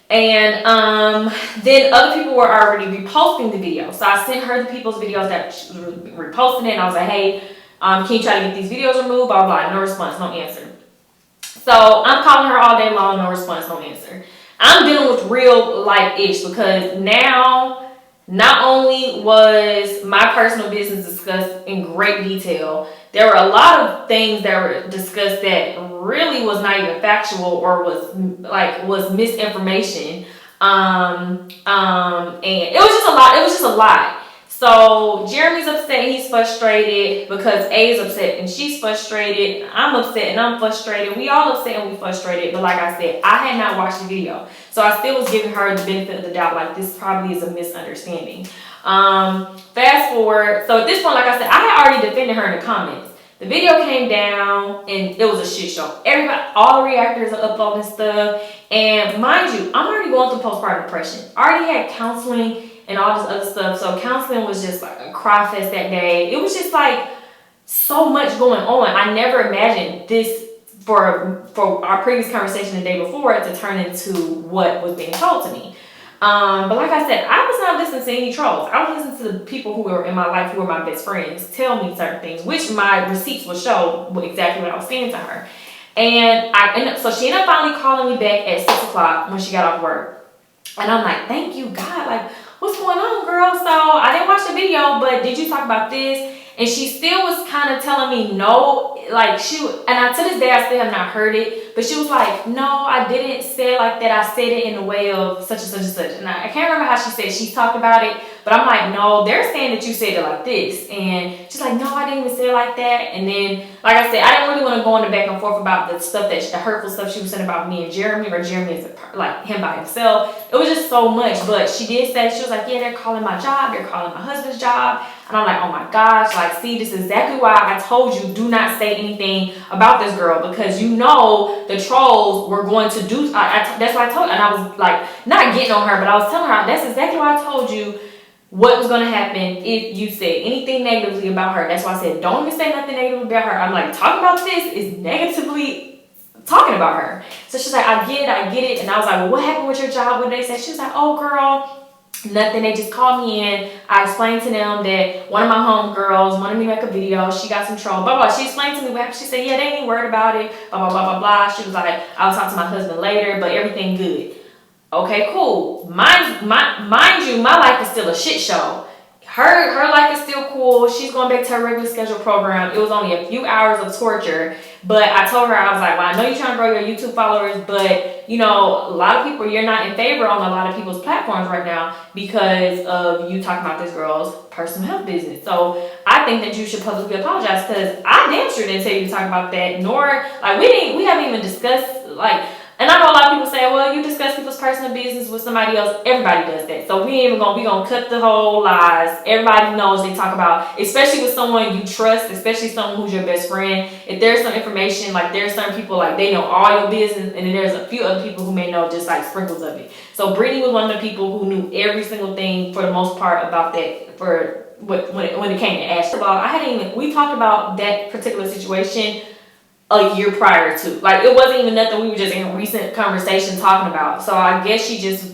And then other people were already reposting the video. So I sent her the people's videos that were reposting it, and I was like, hey, can you try to get these videos removed? Blah, blah, no response, no answer. So I'm calling her all day long, no response, no answer. I'm dealing with real life ish, because now not only was my personal business discussed in great detail, there were a lot of things that were discussed that really was not even factual, or was misinformation. And it was just a lot. It was just a lot. So Jeremy's upset, he's frustrated because A's upset and she's frustrated. I'm upset and I'm frustrated. We all upset and we frustrated. But like I said, I had not watched the video, so I still was giving her the benefit of the doubt, like this probably is a misunderstanding. Fast forward. So at this point, like I said, I had already defended her in the comments. The video came down and it was a shit show. Everybody, all the reactors are uploading stuff. And mind you, I'm already going through postpartum depression. I already had counseling and all this other stuff. So counseling was just like a cry fest that day. It was just like so much going on. I never imagined this for our previous conversation the day before to turn into what was being told to me. But like I said, I was not listening to any trolls. I was listening to the people who were in my life, who were my best friends, tell me certain things, which my receipts will show exactly what I was saying to her. And so she ended up finally calling me back at 6 o'clock when she got off work. And I'm like, thank you, God. Like, what's going on, girl? So I didn't watch the video, but did you talk about this? And she still was kind of telling me no, like to this day I still have not heard it, but she was like, no, I didn't say it like that. I said it in the way of such and such and such. And I can't remember how she said she talked about it, but I'm like, no, they're saying that you said it like this. And she's like, no, I didn't even say it like that. And then, like I said, I didn't really want to go in the back and forth about the stuff the hurtful stuff she was saying about me and Jeremy, or Jeremy as like him by himself. It was just so much. But she did say, she was like, yeah, they're calling my job, they're calling my husband's job. And I'm like, oh my gosh, like, see, this is exactly why I told you, do not say anything about this girl, because you know the trolls were going to do, that's what I told her. And I was like, not getting on her, but I was telling her, that's exactly why I told you what was going to happen if you said anything negatively about her. That's why I said, don't even say nothing negative about her. I'm like, talking about this is negatively talking about her. So she's like, I get it. And I was like, well, what happened with your job? What did they say? She was like, oh, girl, nothing. They just called me in. I explained to them that one of my homegirls wanted me to make a video. She got some troll. Blah, blah. She explained to me what happened. She said, yeah, they ain't worried about it. Blah, blah, blah, blah, blah. She was like, I'll talk to my husband later, but everything good. Okay, cool. Mind you, my life is still a shit show. Her life is still cool. She's going back to her regular scheduled program. It was only a few hours of torture. But I told her, I was like, well, I know you're trying to grow your YouTube followers, but, you know, a lot of people, you're not in favor on a lot of people's platforms right now because of you talking about this girl's personal health business. So I think that you should publicly apologize, because I damn sure didn't tell you to talk about that, nor, like, we haven't even discussed, like, and I know a lot of people say, well, you discuss people's personal business with somebody else. Everybody does that. So we gonna cut the whole lies. Everybody knows they talk about, especially with someone you trust, especially someone who's your best friend. If there's some information, like there's some people, like they know all your business, and then there's a few other people who may know just like sprinkles of it. So Brittany was one of the people who knew every single thing for the most part about that for when it came to Ash. We talked about that particular situation a year prior to. Like, it wasn't even nothing we were just in recent conversation talking about. So I guess she just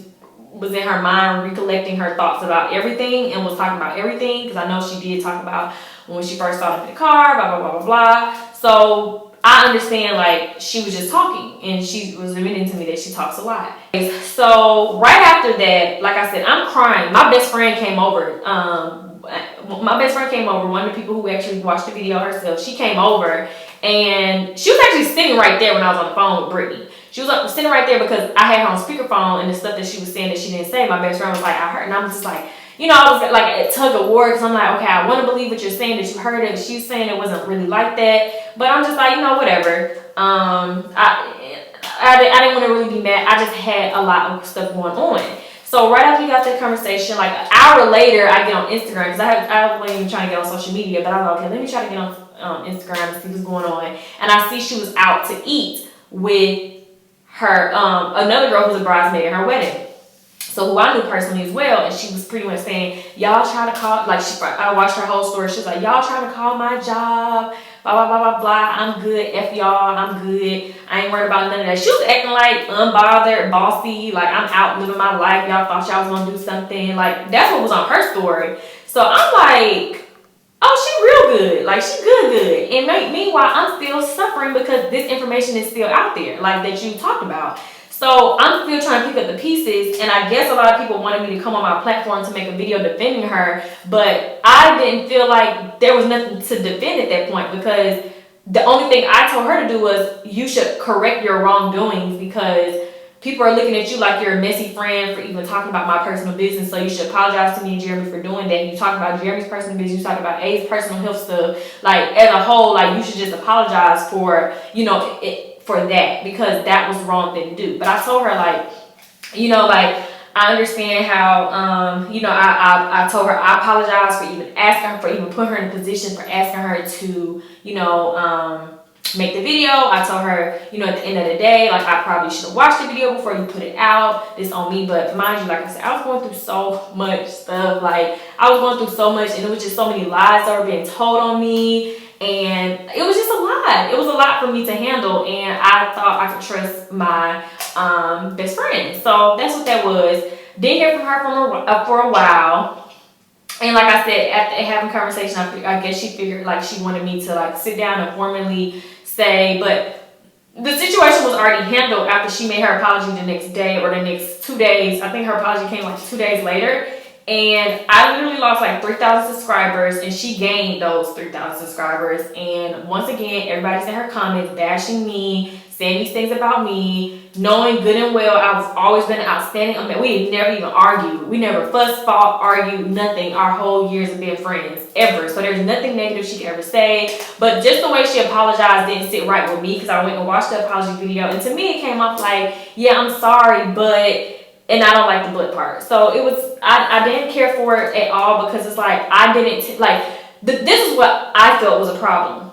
was in her mind recollecting her thoughts about everything and was talking about everything, because I know she did talk about when she first started in the car, blah, blah, blah, blah, blah. So I understand, like, she was just talking, and she was admitting to me that she talks a lot. So right after that, like I said, I'm crying. My best friend came over. One of the people who actually watched the video herself, she came over, and she was actually sitting right there when I was on the phone with Brittany. She was sitting right there because I had her on speakerphone, and the stuff that she was saying that she didn't say, my best friend was like, I heard, and I'm just like, you know, I was like at tug of war, because I'm like, okay, I want to believe what you're saying, that you heard it. She's saying it wasn't really like that, but I'm just like, you know, whatever. I didn't want to really be mad. I just had a lot of stuff going on. So right after we got that conversation, like an hour later, I get on Instagram, because I wasn't even trying to get on social media, but I was like, okay, let me try to get on Instagram and see what's going on. And I see she was out to eat with her another girl who's a bridesmaid at her wedding. So who I knew personally as well, and she was pretty much saying, y'all trying to call, like, I watched her whole story. She was like, y'all trying to call my job, blah, blah, blah, blah, blah. I'm good, F y'all, I'm good. I ain't worried about none of that. She was acting like unbothered, bossy, like I'm out living my life. Y'all thought y'all was gonna do something. Like, that's what was on her story. So I'm like, oh, she real good. Like, she good. And meanwhile, I'm still suffering because this information is still out there, like, that you talked about. So I'm still trying to pick up the pieces, and I guess a lot of people wanted me to come on my platform to make a video defending her, but I didn't feel like there was nothing to defend at that point, because the only thing I told her to do was, you should correct your wrongdoings, because people are looking at you like you're a messy friend for even talking about my personal business. So you should apologize to me and Jeremy for doing that. You talk about Jeremy's personal business, you talk about A's personal health stuff. Like, as a whole, like, you should just apologize for, you know, for that, because that was the wrong thing to do. But I told her, like, you know, like, I understand how, you know, I told her I apologize for even asking her, for even putting her in a position for asking her to, you know, make the video. I told her, you know, at the end of the day, like, I probably should have watched the video before you put it out. This on me. But mind you, like I said, I was going through so much stuff. Like, I was going through so much, and it was just so many lies that were being told on me. And it was just a lot. It was a lot for me to handle, and I thought I could trust my best friend. So that's what that was. Didn't hear from her for a while. And like I said, after having conversation, I guess she figured, like, she wanted me to, like, sit down and formally say, but the situation was already handled after she made her apology the next day or the next 2 days. I think her apology came like 2 days later. And I literally lost like 3,000 subscribers, and she gained those 3,000 subscribers. And once again, everybody's in her comments bashing me, saying these things about me, knowing good and well I've always been an outstanding. I mean, we never even argued. We never fussed, fought, argued, nothing. Our whole years of being friends, ever. So there's nothing negative she could ever say. But just the way she apologized didn't sit right with me, because I went and watched the apology video, and to me it came off like, yeah, I'm sorry, but... And I don't like the but part. So it was, I didn't care for it at all, because it's like, I didn't, this is what I felt was a problem.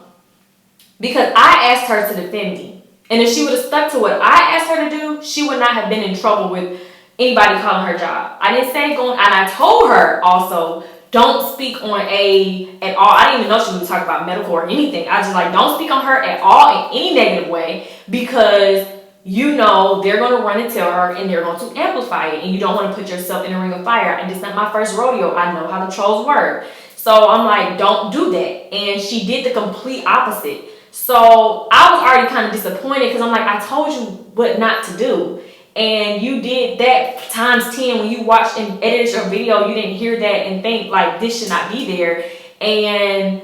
Because I asked her to defend me. And if she would have stuck to what I asked her to do, she would not have been in trouble with anybody calling her job. I didn't say and I told her also, don't speak on A at all. I didn't even know she was talking about medical or anything. I just like, don't speak on her at all in any negative way, because you know they're going to run and tell her, and they're going to amplify it, and you don't want to put yourself in a ring of fire. And it's not my first rodeo. I know how the trolls work. So I'm like, don't do that. And she did the complete opposite. So I was already kind of disappointed, because I'm like, I told you what not to do, and you did that times 10. When you watched and edited your video, you didn't hear that and think like, this should not be there. And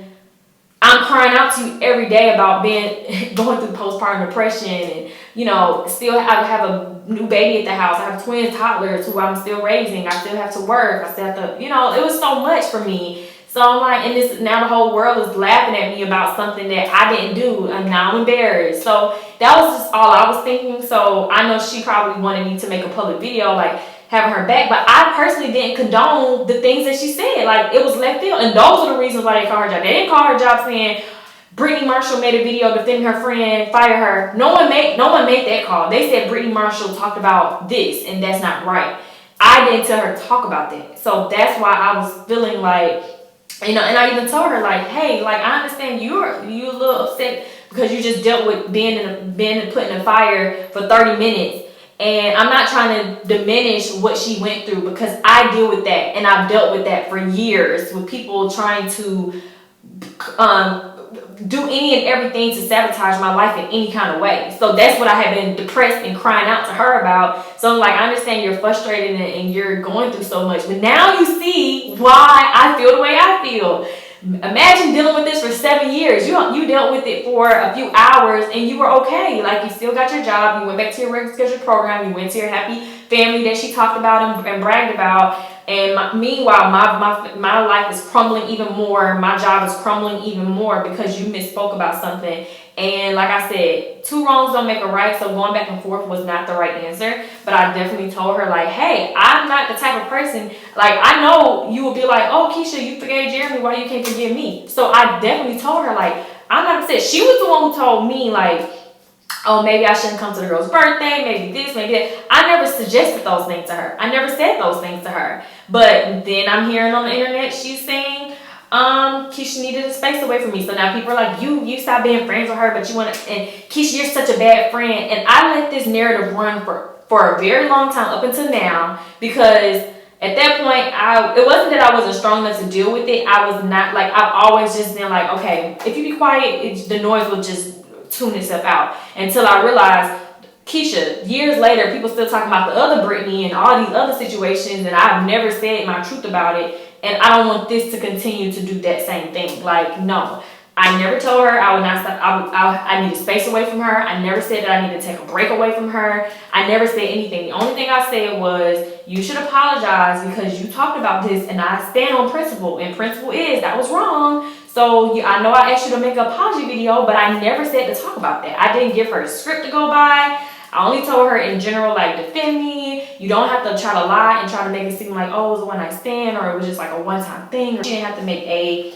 I'm crying out to you every day about going through postpartum depression, and, you know, still I have a new baby at the house. I have twin toddlers who I'm still raising. I still have to work. I still have to, you know, it was so much for me. So I'm like, and this, now the whole world is laughing at me about something that I didn't do, and now I'm embarrassed. So that was just all I was thinking. So I know she probably wanted me to make a public video, like, having her back, but I personally didn't condone the things that she said. Like, it was left field, and those are the reasons why they call her job. They didn't call her job saying Brittany Marshall made a video defending her friend, fire her. No one made that call. They said Brittany Marshall talked about this, and that's not right. I didn't tell her to talk about that. So that's why I was feeling like, you know, and I even told her, like, hey, like, I understand you a little upset because you just dealt with being put in a fire for 30 minutes. And I'm not trying to diminish what she went through, because I deal with that, and I've dealt with that for years, with people trying to do any and everything to sabotage my life in any kind of way. So that's what I have been depressed and crying out to her about. So like, I understand you're frustrated and you're going through so much, but now you see why I feel the way I feel. Imagine dealing with this for 7 years. You dealt with it for a few hours and you were okay. Like, you still got your job. You went back to your regular scheduled program. You went to your happy family that she talked about and bragged about. And meanwhile, my life is crumbling even more. My job is crumbling even more because you misspoke about something. And like I said, 2 wrongs don't make a right. So going back and forth was not the right answer. But I definitely told her, like, hey, I'm not the type of person, like, I know you will be like, oh, Keesha, you forgave Jeremy, why you can't forgive me? So I definitely told her, like, I'm not upset. She was the one who told me, like, oh, maybe I shouldn't come to the girl's birthday, maybe this, maybe that. I never suggested those things to her. I never said those things to her. But then I'm hearing on the internet, she's saying, Keesha needed a space away from me. So now people are like, you stop being friends with her, but you want to, and Keesha, you're such a bad friend. And I let this narrative run for a very long time up until now, because at that point, it wasn't that I wasn't strong enough to deal with it. I was not, like, I've always just been like, okay, if you be quiet, the noise will just tune itself out. Until I realized, Keesha, years later, people still talking about the other Brittany and all these other situations, and I've never said my truth about it. And I don't want this to continue to do that same thing. Like, no. I never told her I would not stop. I needed space away from her. I never said that I needed to take a break away from her. I never said anything. The only thing I said was, you should apologize because you talked about this, and I stand on principle. And principle is, that was wrong. So I know I asked you to make an apology video, but I never said to talk about that. I didn't give her a script to go by. I only told her in general, like, defend me. You don't have to try to lie and try to make it seem like, oh, it was a one-night stand, or it was just like a one-time thing. Or she didn't have to make a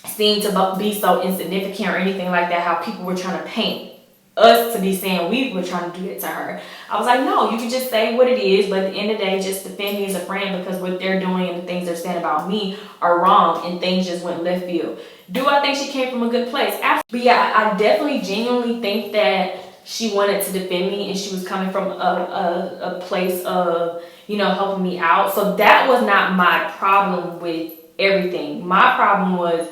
scene to be so insignificant or anything like that, how people were trying to paint us to be saying we were trying to do it to her. I was like, no, you can just say what it is, but at the end of the day, just defend me as a friend, because what they're doing and the things they're saying about me are wrong, and things just went left field. Do I think she came from a good place? Absolutely. But yeah, I definitely genuinely think that she wanted to defend me, and she was coming from a place of, you know, helping me out. So that was not my problem with everything. My problem was,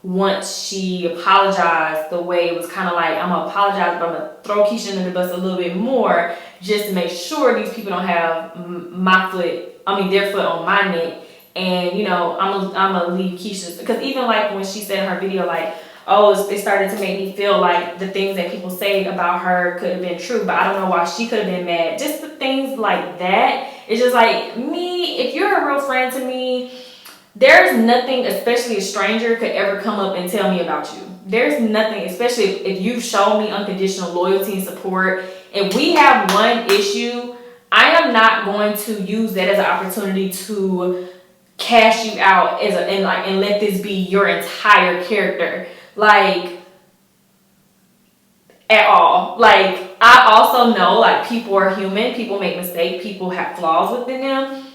once she apologized, the way it was kind of like, I'm gonna apologize, but I'm gonna throw Keesha under the bus a little bit more, just to make sure these people don't have their foot on my neck. And, you know, I'm gonna leave Keesha, because even like when she said in her video, like, oh, it started to make me feel like the things that people say about her could have been true, but I don't know why she could have been mad. Just the things like that. It's just like, me, if you're a real friend to me, there's nothing, especially a stranger, could ever come up and tell me about you. There's nothing, especially if you've shown me unconditional loyalty and support. If we have one issue, I am not going to use that as an opportunity to cash you out and let this be your entire character. Like, at all. Like, I also know, like, people are human. People make mistakes. People have flaws within them.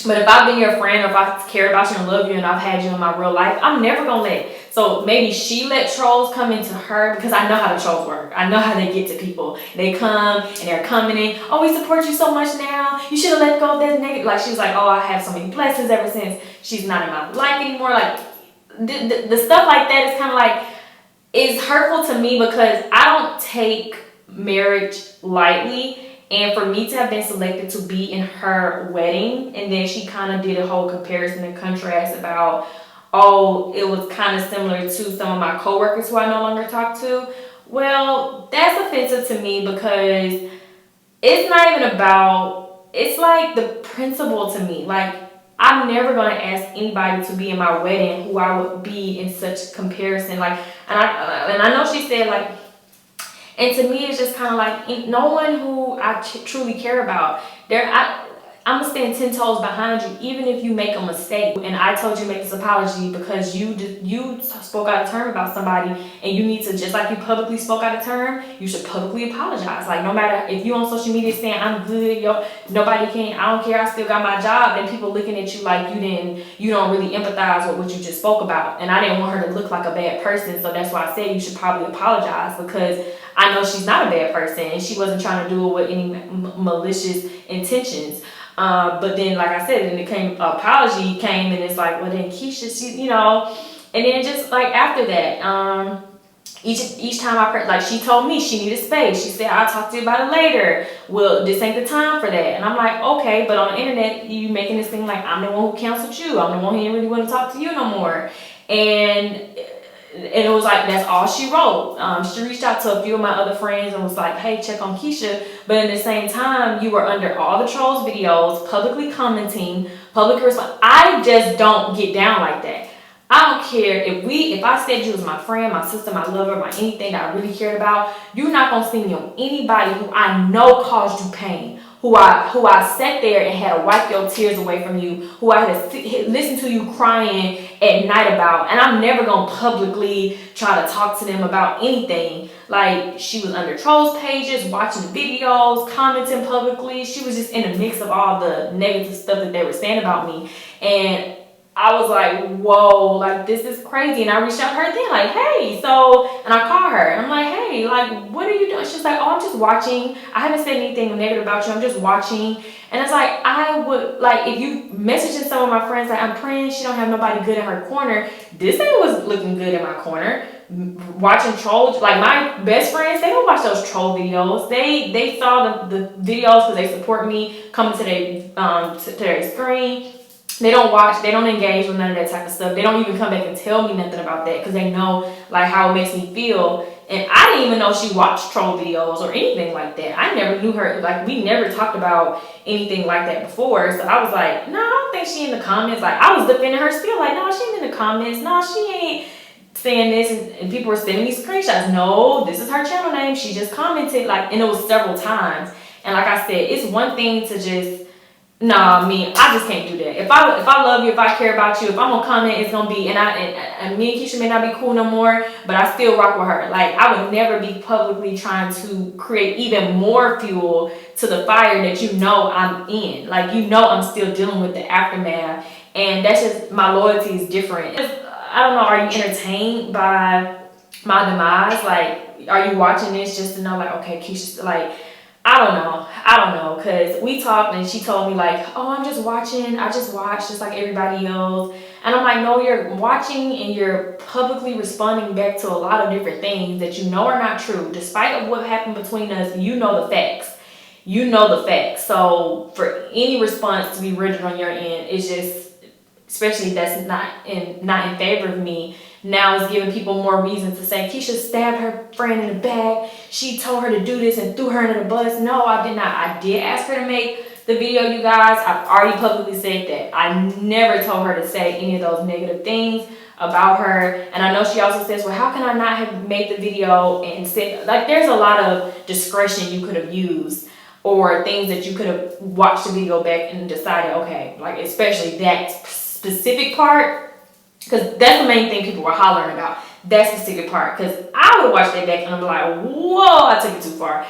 But if I've been your friend, or if I care about you and love you and I've had you in my real life, I'm never gonna let. So maybe she let trolls come into her, because I know how the trolls work. I know how they get to people. They come and they're coming in, oh, we support you so much now. You should have let go of that negative. Like, she was like, oh, I have so many blessings ever since she's not in my life anymore. Like, the stuff like that is kind of like, it's hurtful to me, because I don't take marriage lightly. And for me to have been selected to be in her wedding, and then she kind of did a whole comparison and contrast about, oh, it was kind of similar to some of my coworkers who I no longer talk to. Well, that's offensive to me, because it's not even about, it's like the principle to me. Like, I'm never going to ask anybody to be in my wedding who I would be in such comparison. Like, and I know she said, like, and to me, it's just kind of like, no one who I truly care about, I'm going to stand 10 toes behind you, even if you make a mistake. And I told you to make this apology because you spoke out of turn about somebody, and you need to, just like you publicly spoke out of turn, you should publicly apologize. Like, no matter if you on social media saying, I'm good, nobody can, I don't care, I still got my job, and people looking at you like you don't really empathize with what you just spoke about. And I didn't want her to look like a bad person, so that's why I said you should probably apologize, because I know she's not a bad person, and she wasn't trying to do it with any malicious intentions. But then, like I said, then apology came, and it's like, well, then Keesha, she, you know, and then just like after that, each time I like, she told me she needed space. She said, I'll talk to you about it later. Well, this ain't the time for that. And I'm like, okay, but on the internet, you making this thing like I'm the one who canceled you. I'm the one who didn't really want to talk to you no more. And it was like, that's all she wrote. She reached out to a few of my other friends and was like, hey, check on Keesha. But at the same time, you were under all the trolls videos, publicly commenting, public response. I just don't get down like that. I don't care if I said you was my friend, my sister, my lover, my anything that I really cared about, you're not gonna see me on anybody who I know caused you pain, who I sat there and had to wipe your tears away from you, who I had to listen to you crying at night about, and I'm never gonna publicly try to talk to them about anything. Like, she was under trolls pages, watching the videos, commenting publicly. She was just in a mix of all the negative stuff that they were saying about me, and I was like, whoa, like, this is crazy. And I reached out to her then, like, hey, so, and I called her, and I'm like, hey, like, what are you doing? She's like, oh, I'm just watching. I haven't said anything negative about you. I'm just watching. And it's like, I would, like, if you messaging some of my friends, like, I'm praying she don't have nobody good in her corner. This thing was looking good in my corner. Watching trolls, like, my best friends, they don't watch those troll videos. They saw the videos because they support me, coming to their screen. They don't watch, they don't engage with none of that type of stuff. They don't even come back and tell me nothing about that because they know, like, how it makes me feel. And I didn't even know she watched troll videos or anything like that. I never knew her, like, we never talked about anything like that before. So I was like, no, I don't think she in the comments. Like, I was defending her still, like, no, she ain't in the comments. No, she ain't saying this. And people were sending me screenshots. No, this is her channel name. She just commented, like, and it was several times. And like I said, it's one thing to just, nah, I just can't do that. If I love you, if I care about you, if I'm gonna comment, it's gonna be, and me and Keesha may not be cool no more, but I still rock with her. Like, I would never be publicly trying to create even more fuel to the fire that you know I'm in. Like, you know I'm still dealing with the aftermath, and that's just, my loyalty is different. I don't know, are you entertained by my demise? Like, are you watching this just to know, like, okay, Keesha's, like, I don't know, because we talked and she told me, like, oh, I'm just watching, I just watch just like everybody else. And I'm like, no, you're watching and you're publicly responding back to a lot of different things that you know are not true. Despite of what happened between us, you know the facts. You know the facts. So for any response to be rendered on your end, it's just, especially that's not in favor of me, now it's giving people more reason to say Keesha stabbed her friend in the back. She told her to do this and threw her under the bus. No, I did not. I did ask her to make the video, you guys. I've already publicly said that. I never told her to say any of those negative things about her. And I know she also says, well, how can I not have made the video and said, like, there's a lot of discretion you could have used, or things that you could have watched the video back and decided, okay, like, especially that specific part. Because that's the main thing people were hollering about, that specific part. Because I would watch that back and I'm like, whoa, I took it too far.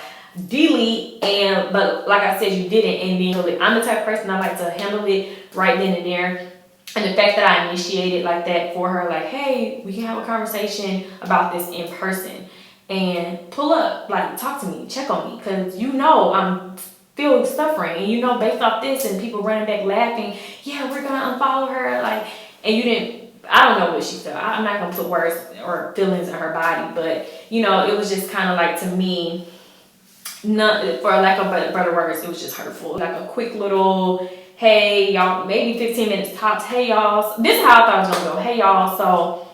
Delete. But like I said, you didn't. And then I'm the type of person, I like to handle it right then and there. And the fact that I initiated like that for her, like, hey, we can have a conversation about this in person. And pull up, like, talk to me, check on me. Because you know I'm still suffering. And you know, based off this and people running back laughing, yeah, we're going to unfollow her. Like, and you didn't, I don't know what she felt. I'm not going to put words or feelings in her body, but, you know, it was just kind of like, to me, not, for lack of better words, it was just hurtful. Like a quick little, hey, y'all, maybe 15 minutes tops. Hey, y'all. This is how I thought it was going to go. Hey, y'all. So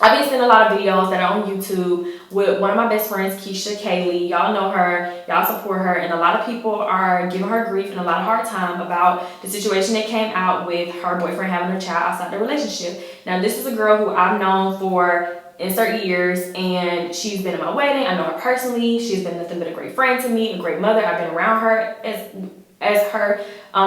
I've been seeing a lot of videos that are on YouTube with one of my best friends, Keesha, Kaylee. Y'all know her, y'all support her, and a lot of people are giving her grief and a lot of hard time about the situation that came out with her boyfriend having a child outside the relationship. Now, this is a girl who I've known for insert years, and she's been at my wedding. I know her personally. She's been nothing but a great friend to me, a great mother. I've been around her as her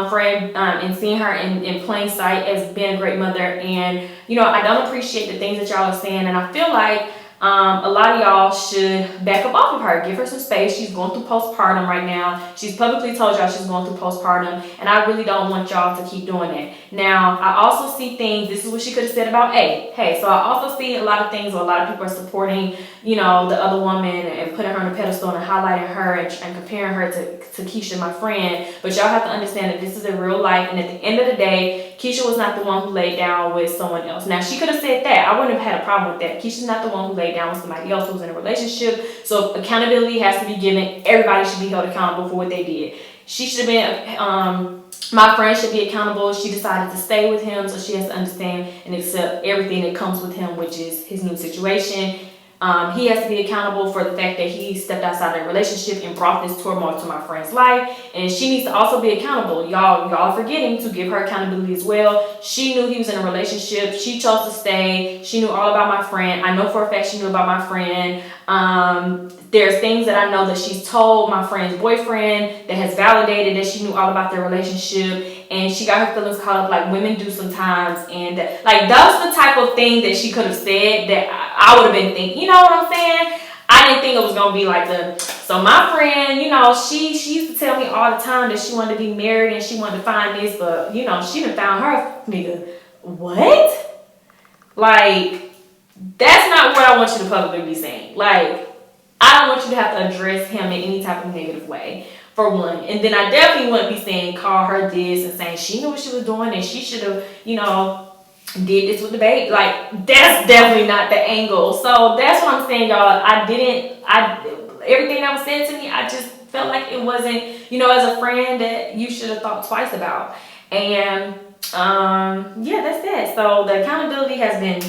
friend, and seeing her in plain sight as being a great mother. And, you know, I don't appreciate the things that y'all are saying, and I feel like a lot of y'all should back up off of her. Give her some space. She's going through postpartum right now. She's publicly told y'all she's going through postpartum, and I really don't want y'all to keep doing that. Now, I also see things, this is what she could have said about A. Hey, so I also see a lot of things where a lot of people are supporting, you know, the other woman and putting her on a pedestal and highlighting her and comparing her to Keesha, my friend. But y'all have to understand that this is a real life, and at the end of the day, Keesha was not the one who laid down with someone else. Now, she could have said that. I wouldn't have had a problem with that. Keisha's not the one who laid down with somebody else who's in a relationship. So accountability has to be given. Everybody should be held accountable for what they did. She should have been, my friend should be accountable. She decided to stay with him, so she has to understand and accept everything that comes with him, which is his new situation. He has to be accountable for the fact that he stepped outside the relationship and brought this turmoil to my friend's life. And she needs to also be accountable. Y'all are forgetting to give her accountability as well. She knew he was in a relationship. She chose to stay. She knew all about my friend. I know for a fact she knew about my friend. There's things that I know that she's told my friend's boyfriend that has validated that she knew all about their relationship. And she got her feelings caught up like women do sometimes. And like that's the type of thing that she could have said that I would have been thinking, you know what I'm saying? I didn't think it was going to be like so my friend, you know, she used to tell me all the time that she wanted to be married and she wanted to find this, but you know, she done found her nigga. What? Like, that's not what I want you to publicly be saying. Like, I don't want you to have to address him in any type of negative way, for one. And then I definitely wouldn't be saying, call her this and saying she knew what she was doing and she should have, you know, did this with the baby. Like, that's definitely not the angle. So that's what I'm saying, y'all. Everything that was said to me, I just felt like it wasn't, you know, as a friend that you should have thought twice about. And yeah, that's it. So the accountability has been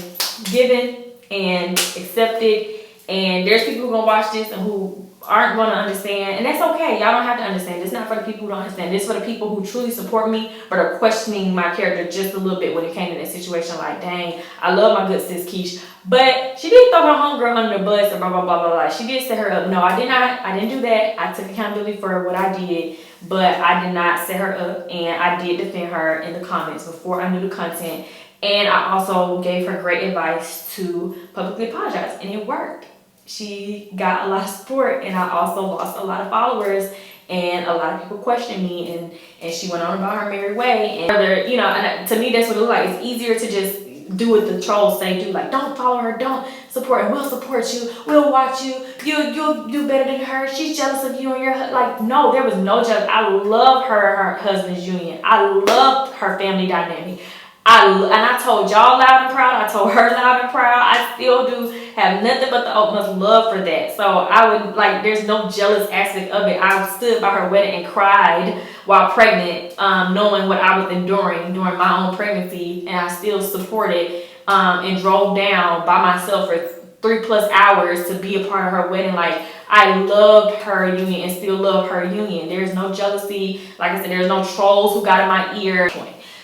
given and accepted. And there's people who are gonna watch this and who aren't gonna understand, and that's okay. Y'all don't have to understand. It's not for the people who don't understand. It's for the people who truly support me but are questioning my character just a little bit when it came to that situation. Like, dang, I love my good sis Keesha, but she did throw her homegirl under the bus and blah blah blah blah blah. She did set her up. No, I did not. I didn't do that. I took accountability for what I did, but I did not set her up, and I did defend her in the comments before I knew the content. And I also gave her great advice to publicly apologize, and it worked. She got a lot of support, and I also lost a lot of followers, and a lot of people questioned me, and she went on about her merry way. And further, you know, and to me that's what it looks like. It's easier to just do what the trolls say do, like, don't follow her, don't support her, we'll support you, we'll watch you, you'll do better than her, she's jealous of you and your like. No, there was no jealousy. I love her husband's union. I loved her family dynamic. And I told y'all loud and proud. I told her loud and proud. I still do have nothing but the utmost love for that. So I would, like, there's no jealous aspect of it. I stood by her wedding and cried while pregnant, knowing what I was enduring during my own pregnancy, and I still supported and drove down by myself for 3+ hours to be a part of her wedding. Like, I loved her union and still love her union. There's no jealousy. Like I said, there's no trolls who got in my ear.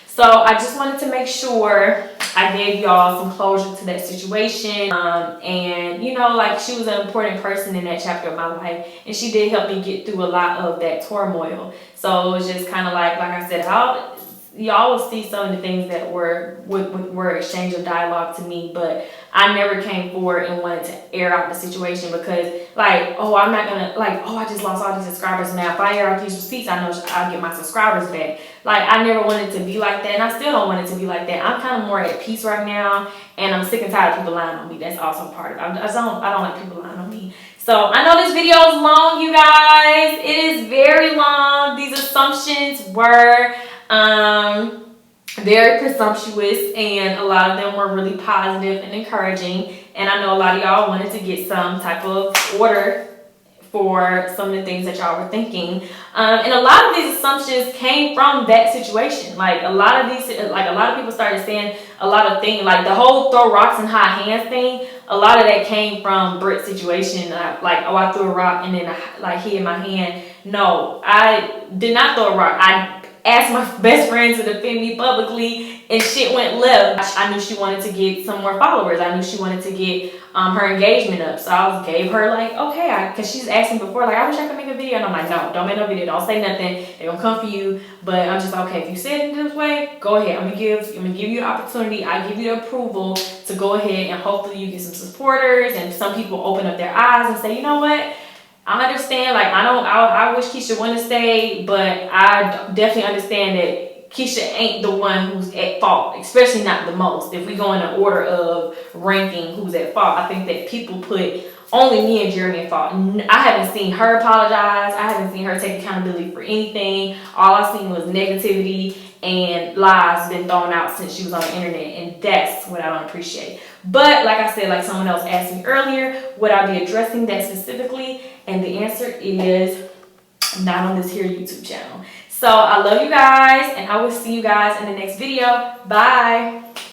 So I just wanted to make sure I gave y'all some closure to that situation. And you know, like, she was an important person in that chapter of my life, and she did help me get through a lot of that turmoil. So it was just kind of like I said, y'all will see some of the things that were exchange of dialogue to me, but I never came forward and wanted to air out the situation because, like, oh, I'm not gonna, like, oh, I just lost all these subscribers. Now if I air out these receipts, I know I'll get my subscribers back. Like, I never wanted to be like that, and I still don't want it to be like that. I'm kind of more at peace right now, and I'm sick and tired of people lying on me. That's also part of it. I don't like people lying on me. So I know this video is long, you guys. It is very long. These assumptions were very presumptuous, and a lot of them were really positive and encouraging. And I know a lot of y'all wanted to get some type of order for some of the things that y'all were thinking. And a lot of these assumptions came from that situation. Like, a lot of people started saying a lot of things, like the whole throw rocks and high hands thing. A lot of that came from Britt's situation. Like, oh, I threw a rock and then I hit my hand. No, I did not throw a rock. I asked my best friend to defend me publicly, and shit went left. I knew she wanted to get some more followers. I knew she wanted to get her engagement up. So I gave her, like, okay, because she's asking before, like, I wish I could make a video. And I'm like, no, don't make no video. Don't say nothing. They're going to come for you. But I'm just like, okay, if you said it this way, go ahead. I'm gonna give you the opportunity. I give you the approval to go ahead, and hopefully you get some supporters, and some people open up their eyes and say, you know what? I understand, like, I wish Keesha wouldn't have stayed, but I definitely understand that Keesha ain't the one who's at fault, especially not the most. If we go in the order of ranking who's at fault, I think that people put only me and Journie at fault. I haven't seen her apologize. I haven't seen her take accountability for anything. All I've seen was negativity and lies been thrown out since she was on the internet, and that's what I don't appreciate. But like I said, like someone else asked me earlier, would I be addressing that specifically? And the answer is not on this here YouTube channel. So I love you guys, and I will see you guys in the next video. Bye.